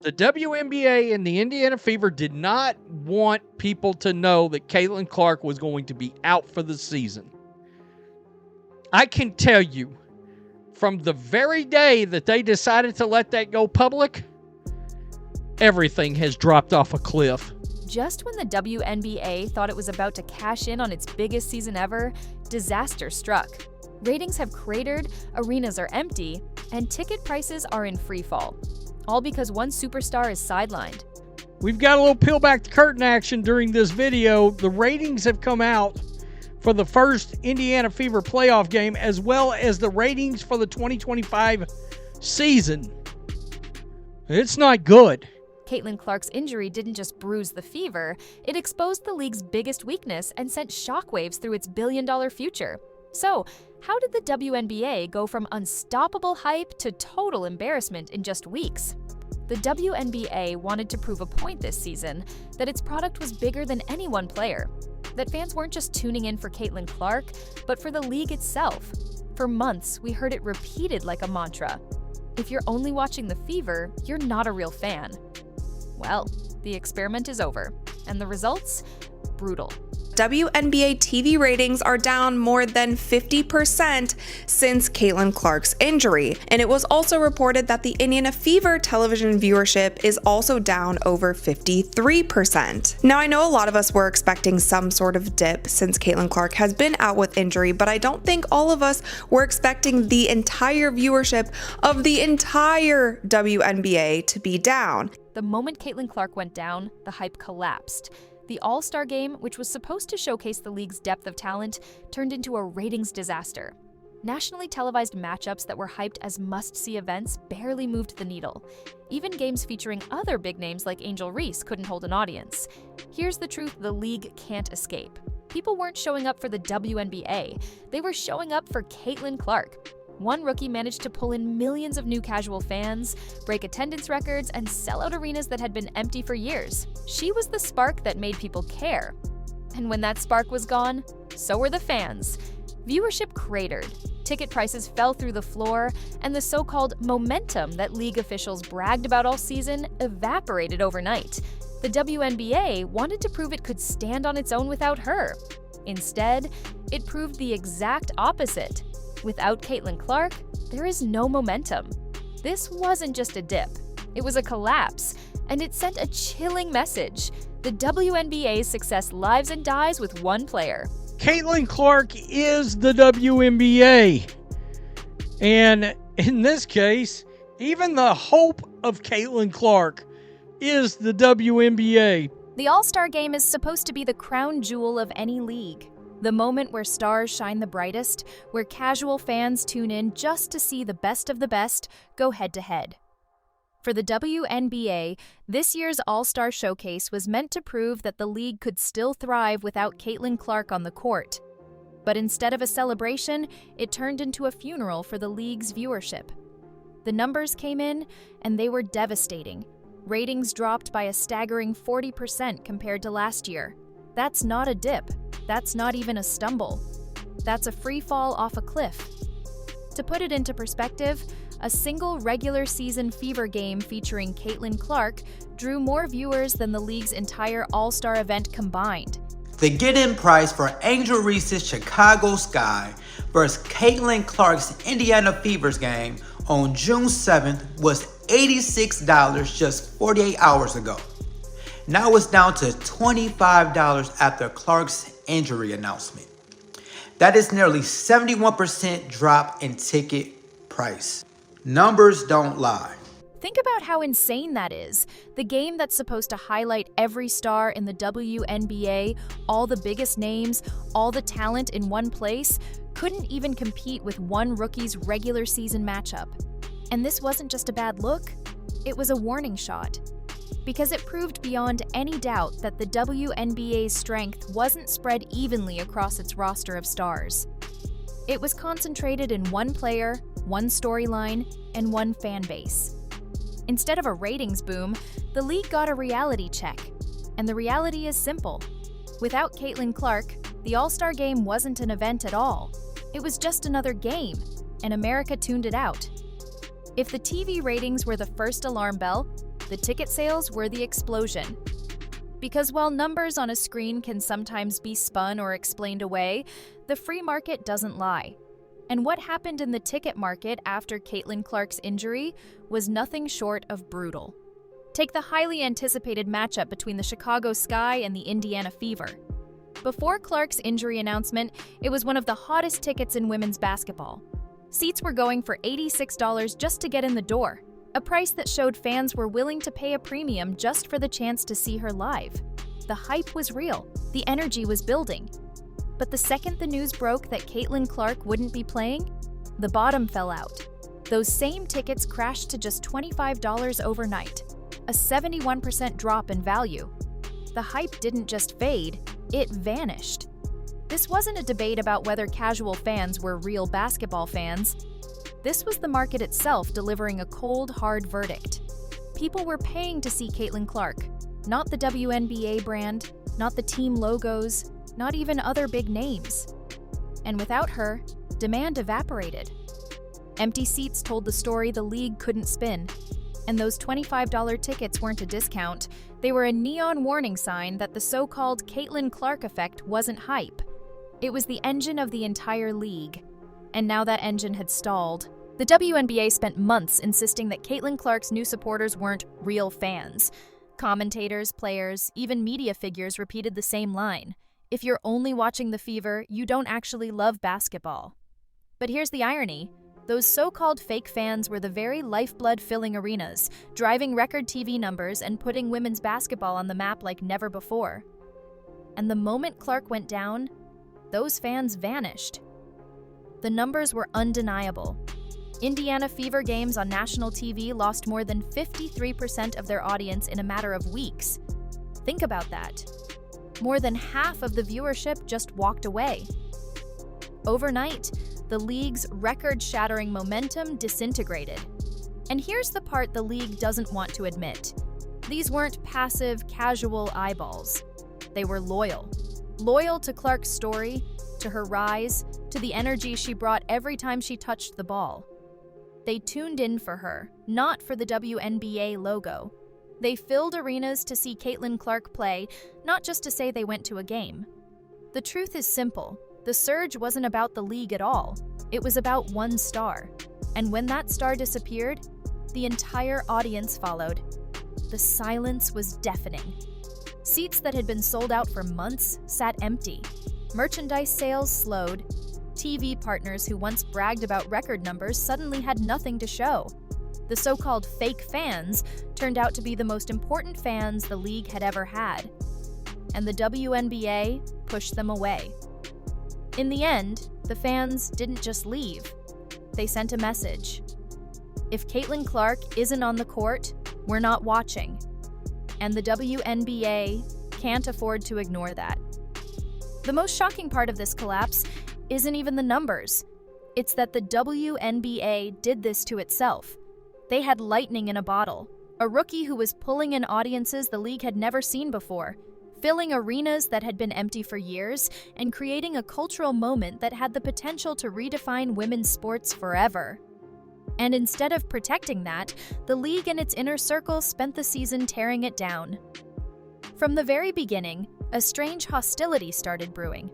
The WNBA and the Indiana Fever did not want people to know that Caitlin Clark was going to be out for the season. I can tell you, from the very day that they decided to let that go public, everything has dropped off a cliff. Just when the WNBA thought it was about to cash in on its biggest season ever, disaster struck. Ratings have cratered, arenas are empty, and ticket prices are in freefall. All because one superstar is sidelined. We've got a little peel back the curtain action during this video. The ratings have come out for the first Indiana Fever playoff game, as well as the ratings for the 2025 season. It's not good. Caitlin Clark's injury didn't just bruise the Fever, it exposed the league's biggest weakness and sent shockwaves through its billion-dollar future. So, how did the WNBA go from unstoppable hype to total embarrassment in just weeks? The WNBA wanted to prove a point this season, that its product was bigger than any one player, that fans weren't just tuning in for Caitlin Clark, but for the league itself. For months, we heard it repeated like a mantra. If you're only watching the Fever, you're not a real fan. Well, the experiment is over, and the results? Brutal. WNBA TV ratings are down more than 50% since Caitlin Clark's injury. And it was also reported that the Indiana Fever television viewership is also down over 53%. Now, I know a lot of us were expecting some sort of dip since Caitlin Clark has been out with injury, but I don't think all of us were expecting the entire viewership of the entire WNBA to be down. The moment Caitlin Clark went down, the hype collapsed. The All-Star Game, which was supposed to showcase the league's depth of talent, turned into a ratings disaster. Nationally televised matchups that were hyped as must-see events barely moved the needle. Even games featuring other big names like Angel Reese couldn't hold an audience. Here's the truth the league can't escape. People weren't showing up for the WNBA. They were showing up for Caitlin Clark. One rookie managed to pull in millions of new casual fans, break attendance records, and sell out arenas that had been empty for years. She was the spark that made people care. And when that spark was gone, so were the fans. Viewership cratered, ticket prices fell through the floor, and the so-called momentum that league officials bragged about all season evaporated overnight. The WNBA wanted to prove it could stand on its own without her. Instead, it proved the exact opposite. Without Caitlin Clark, there is no momentum. This wasn't just a dip. It was a collapse, and it sent a chilling message. The WNBA's success lives and dies with one player. Caitlin Clark is the WNBA. And in this case, even the hope of Caitlin Clark is the WNBA. The All-Star Game is supposed to be the crown jewel of any league. The moment where stars shine the brightest, where casual fans tune in just to see the best of the best go head-to-head. For the WNBA, this year's All-Star Showcase was meant to prove that the league could still thrive without Caitlin Clark on the court. But instead of a celebration, it turned into a funeral for the league's viewership. The numbers came in, and they were devastating. Ratings dropped by a staggering 40% compared to last year. That's not a dip. That's not even a stumble. That's a free fall off a cliff. To put it into perspective, a single regular season Fever game featuring Caitlin Clark drew more viewers than the league's entire All-Star event combined. The get-in price for Angel Reese's Chicago Sky versus Caitlin Clark's Indiana Fever's game on June 7th was $86 just 48 hours ago. Now it's down to $25 after Clark's injury announcement. That is nearly 71% drop in ticket price. Numbers don't lie. Think about how insane that is. The game that's supposed to highlight every star in the WNBA, all the biggest names, all the talent in one place, couldn't even compete with one rookie's regular season matchup. And this wasn't just a bad look, it was a warning shot. Because it proved beyond any doubt that the WNBA's strength wasn't spread evenly across its roster of stars. It was concentrated in one player, one storyline, and one fan base. Instead of a ratings boom, the league got a reality check. And the reality is simple. Without Caitlin Clark, the All-Star Game wasn't an event at all. It was just another game, and America tuned it out. If the TV ratings were the first alarm bell, The ticket sales were the explosion. Because while numbers on a screen can sometimes be spun or explained away, the free market doesn't lie. And what happened in the ticket market after Caitlin Clark's injury was nothing short of brutal. Take the highly anticipated matchup between the Chicago Sky and the Indiana Fever. Before Clark's injury announcement, it was one of the hottest tickets in women's basketball. Seats were going for $86 just to get in the door, a price that showed fans were willing to pay a premium just for the chance to see her live. The hype was real, the energy was building. But the second the news broke that Caitlin Clark wouldn't be playing, the bottom fell out. Those same tickets crashed to just $25 overnight, a 71% drop in value. The hype didn't just fade, it vanished. This wasn't a debate about whether casual fans were real basketball fans. This was the market itself delivering a cold, hard verdict. People were paying to see Caitlin Clark, not the WNBA brand, not the team logos, not even other big names. And without her, demand evaporated. Empty seats told the story the league couldn't spin. And those $25 tickets weren't a discount. They were a neon warning sign that the so-called Caitlin Clark effect wasn't hype. It was the engine of the entire league. And now that engine had stalled. The WNBA spent months insisting that Caitlin Clark's new supporters weren't real fans. Commentators, players, even media figures repeated the same line. If you're only watching the Fever, you don't actually love basketball. But here's the irony. Those so-called fake fans were the very lifeblood filling arenas, driving record TV numbers and putting women's basketball on the map like never before. And the moment Clark went down, those fans vanished. The numbers were undeniable. Indiana Fever games on national TV lost more than 53% of their audience in a matter of weeks. Think about that. More than half of the viewership just walked away. Overnight, the league's record-shattering momentum disintegrated. And here's the part the league doesn't want to admit. These weren't passive, casual eyeballs. They were loyal. Loyal to Clark's story, to her rise, to the energy she brought every time she touched the ball. They tuned in for her, not for the WNBA logo. They filled arenas to see Caitlin Clark play, not just to say they went to a game. The truth is simple. The surge wasn't about the league at all. It was about one star. And when that star disappeared, the entire audience followed. The silence was deafening. Seats that had been sold out for months sat empty. Merchandise sales slowed. TV partners who once bragged about record numbers suddenly had nothing to show. The so-called fake fans turned out to be the most important fans the league had ever had. And the WNBA pushed them away. In the end, the fans didn't just leave. They sent a message. If Caitlin Clark isn't on the court, we're not watching. And the WNBA can't afford to ignore that. The most shocking part of this collapse isn't even the numbers. It's that the WNBA did this to itself. They had lightning in a bottle, a rookie who was pulling in audiences the league had never seen before, filling arenas that had been empty for years, and creating a cultural moment that had the potential to redefine women's sports forever. And instead of protecting that, the league and its inner circle spent the season tearing it down. From the very beginning, a strange hostility started brewing.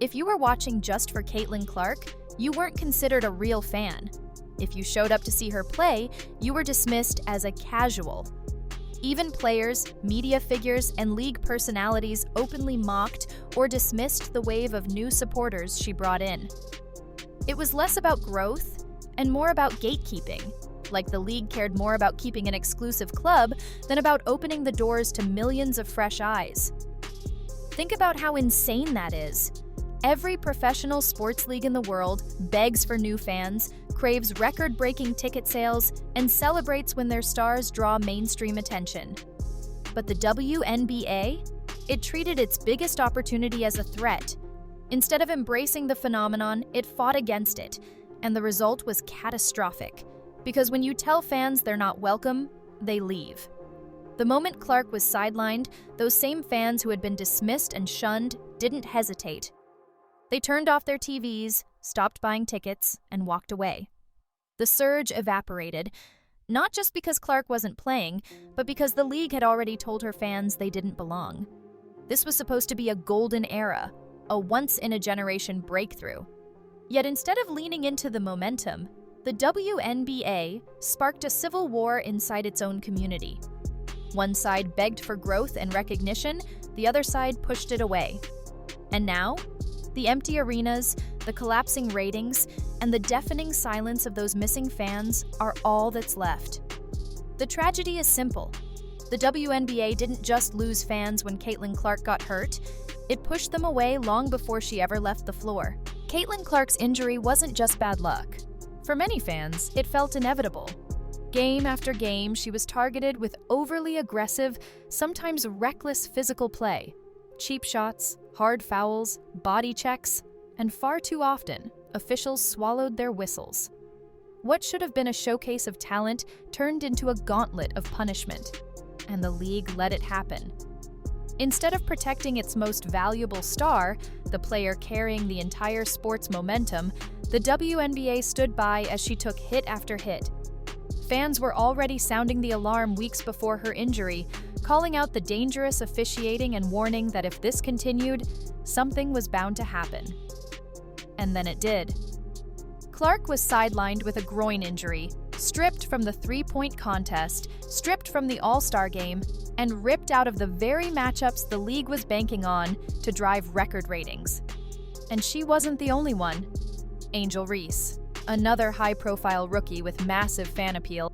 If you were watching just for Caitlin Clark, you weren't considered a real fan. If you showed up to see her play, you were dismissed as a casual. Even players, media figures, and league personalities openly mocked or dismissed the wave of new supporters she brought in. It was less about growth and more about gatekeeping, like the league cared more about keeping an exclusive club than about opening the doors to millions of fresh eyes. Think about how insane that is. Every professional sports league in the world begs for new fans, craves record-breaking ticket sales, and celebrates when their stars draw mainstream attention. But the WNBA? It treated its biggest opportunity as a threat. Instead of embracing the phenomenon, it fought against it, and the result was catastrophic. Because when you tell fans they're not welcome, they leave. The moment Clark was sidelined, those same fans who had been dismissed and shunned didn't hesitate. They turned off their TVs, stopped buying tickets, and walked away. The surge evaporated, Not just because Clark wasn't playing, but because the league had already told her fans they didn't belong. This was supposed to be a golden era, a once-in-a-generation breakthrough. Yet instead of leaning into the momentum, the WNBA sparked a civil war inside its own community. One side begged for growth and recognition, the other side pushed it away. And now, the empty arenas, the collapsing ratings, and the deafening silence of those missing fans are all that's left. The tragedy is simple. The WNBA didn't just lose fans when Caitlin Clark got hurt, it pushed them away long before she ever left the floor. Caitlin Clark's injury wasn't just bad luck. For many fans, it felt inevitable. Game after game, she was targeted with overly aggressive, sometimes reckless physical play. Cheap shots, hard fouls, body checks, and far too often, officials swallowed their whistles. What should have been a showcase of talent turned into a gauntlet of punishment, and the league let it happen. Instead of protecting its most valuable star, the player carrying the entire sport's momentum, the WNBA stood by as she took hit after hit. Fans were already sounding the alarm weeks before her injury, calling out the dangerous officiating and warning that if this continued, something was bound to happen. And then it did. Clark was sidelined with a groin injury, stripped from the three-point contest, stripped from the All-Star game, and ripped out of the very matchups the league was banking on to drive record ratings. And she wasn't the only one. Angel Reese, another high-profile rookie with massive fan appeal,